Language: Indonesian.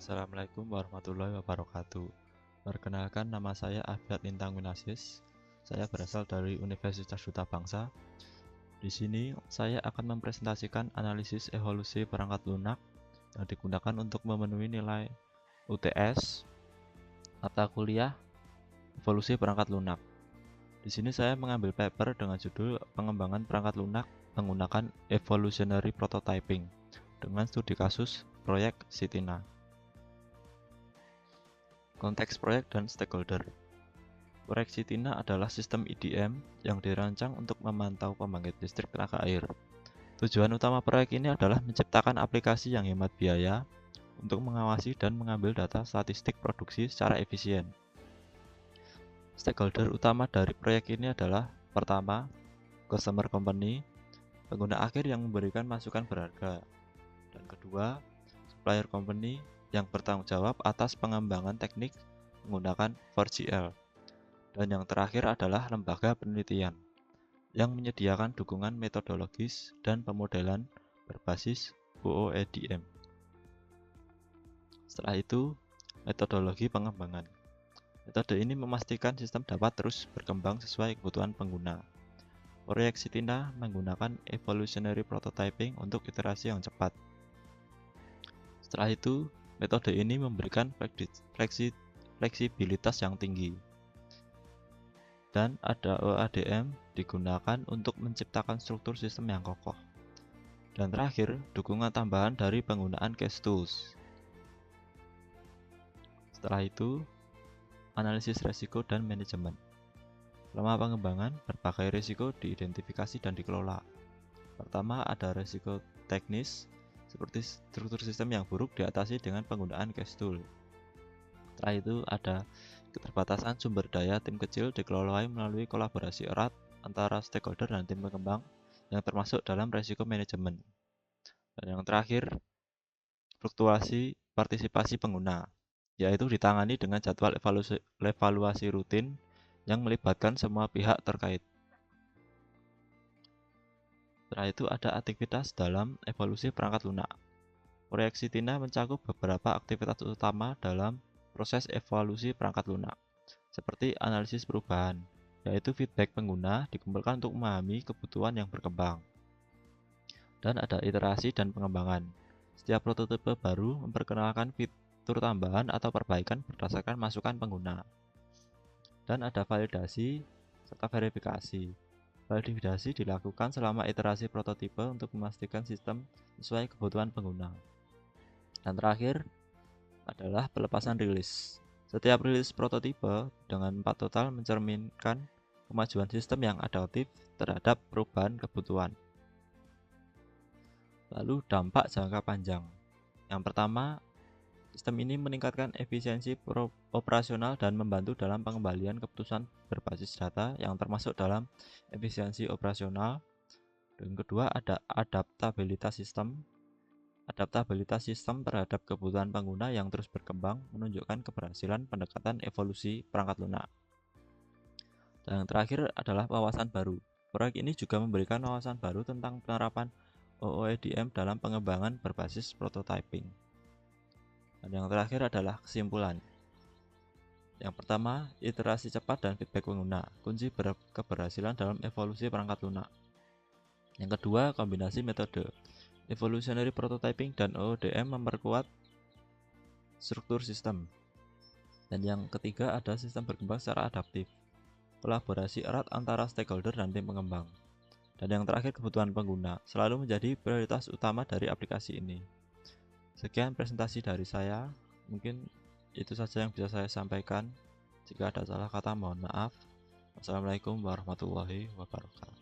Assalamualaikum warahmatullahi wabarakatuh. Perkenalkan, nama saya Afiat Lintang Winasis. Saya berasal dari Universitas Duta Bangsa. Di sini saya akan mempresentasikan analisis evolusi perangkat lunak yang digunakan untuk memenuhi nilai UTS mata kuliah evolusi perangkat lunak. Di sini saya mengambil paper dengan judul pengembangan perangkat lunak menggunakan evolutionary prototyping dengan studi kasus proyek CITINA. Konteks proyek dan stakeholder. Proyek CITINA adalah sistem IDM yang dirancang untuk memantau pembangkit listrik tenaga air. Tujuan utama proyek ini adalah menciptakan aplikasi yang hemat biaya untuk mengawasi dan mengambil data statistik produksi secara efisien. Stakeholder utama dari proyek ini adalah: pertama, customer company, pengguna akhir yang memberikan masukan berharga, dan kedua, supplier company yang bertanggung jawab atas pengembangan teknik menggunakan 4GL. Dan yang terakhir adalah lembaga penelitian yang menyediakan dukungan metodologis dan pemodelan berbasis OOEDM. Setelah itu, metodologi pengembangan. Metode ini memastikan sistem dapat terus berkembang sesuai kebutuhan pengguna. Proyek CITINA menggunakan evolutionary prototyping untuk iterasi yang cepat. Setelah itu, metode ini memberikan fleksibilitas yang tinggi. Dan ada OOEDM digunakan untuk menciptakan struktur sistem yang kokoh. Dan terakhir, dukungan tambahan dari penggunaan case tools. Setelah itu, analisis risiko dan manajemen. Selama pengembangan, berbagai risiko diidentifikasi dan dikelola. Pertama, ada risiko teknis, seperti struktur sistem yang buruk diatasi dengan penggunaan case tool. Setelah itu, ada keterbatasan sumber daya tim kecil dikelola melalui kolaborasi erat antara stakeholder dan tim pengembang yang termasuk dalam risiko manajemen. Dan yang terakhir, fluktuasi partisipasi pengguna, yaitu ditangani dengan jadwal evaluasi rutin yang melibatkan semua pihak terkait. Setelah itu ada aktivitas dalam evolusi perangkat lunak. Proyek CITINA mencakup beberapa aktivitas utama dalam proses evolusi perangkat lunak, seperti analisis perubahan, yaitu feedback pengguna dikumpulkan untuk memahami kebutuhan yang berkembang. Dan ada iterasi dan pengembangan. Setiap prototipe baru memperkenalkan fitur tambahan atau perbaikan berdasarkan masukan pengguna. Dan ada validasi serta verifikasi. Validasi dilakukan selama iterasi prototipe untuk memastikan sistem sesuai kebutuhan pengguna. Dan terakhir adalah pelepasan rilis. Setiap rilis prototipe dengan 4 total mencerminkan kemajuan sistem yang adaptif terhadap perubahan kebutuhan. Lalu dampak jangka panjang. Yang pertama, sistem ini meningkatkan efisiensi operasional dan membantu dalam pengembalian keputusan berbasis data yang termasuk dalam efisiensi operasional. Dan kedua, ada adaptabilitas sistem. Adaptabilitas sistem terhadap kebutuhan pengguna yang terus berkembang menunjukkan keberhasilan pendekatan evolusi perangkat lunak. Dan yang terakhir adalah wawasan baru. Proyek ini juga memberikan wawasan baru tentang penerapan OOEDM dalam pengembangan berbasis prototyping. Dan yang terakhir adalah kesimpulan. Yang pertama, iterasi cepat dan feedback pengguna, kunci keberhasilan dalam evolusi perangkat lunak. Yang kedua, kombinasi metode evolutionary prototyping dan OODM memperkuat struktur sistem. Dan yang ketiga, ada sistem berkembang secara adaptif, kolaborasi erat antara stakeholder dan tim pengembang. Dan yang terakhir, kebutuhan pengguna selalu menjadi prioritas utama dari aplikasi ini. Sekian presentasi dari saya, mungkin itu saja yang bisa saya sampaikan. Jika ada salah kata, mohon maaf. Wassalamualaikum warahmatullahi wabarakatuh.